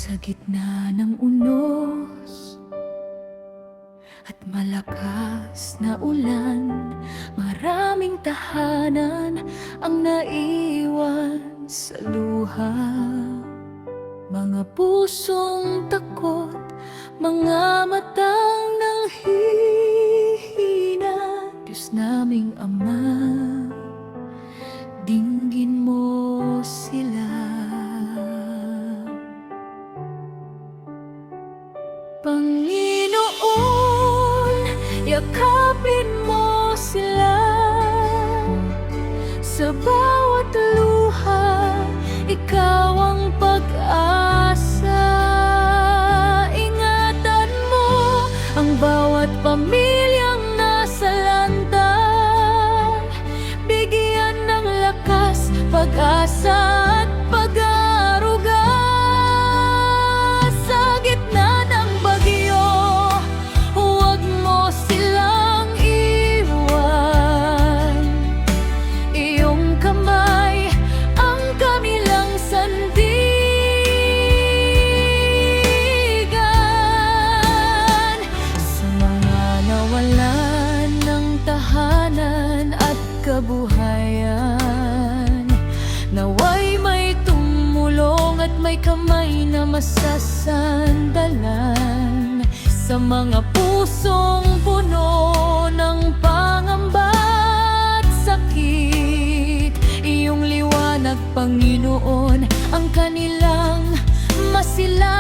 Sa gitna ng unos at malakas na ulan, maraming tahanan ang naiwan sa luha. Mga pusong takot, mga matang nanghihina. Diyos naming Ama, dinggin mo sila. Panginoon, yakapin mo sila. Sa bawat luha, ikaw ang pag-asa. Ingatan mo ang bawat pamilyang nasa lanta. Bigyan ng lakas, pag-asa at pag-aaruga. Sa gitna ng bagyo, huwag mo silang iwan. Iyong kamay ang kanilang sandigan. Sa mga nawalan ng tahanan at kabuhayan, naway may tumulong at may kamay na masasandalan. Sa mga pusong puno ng pangamba at sakit, iyong liwanag, Panginoon, ang kanilang masilayan.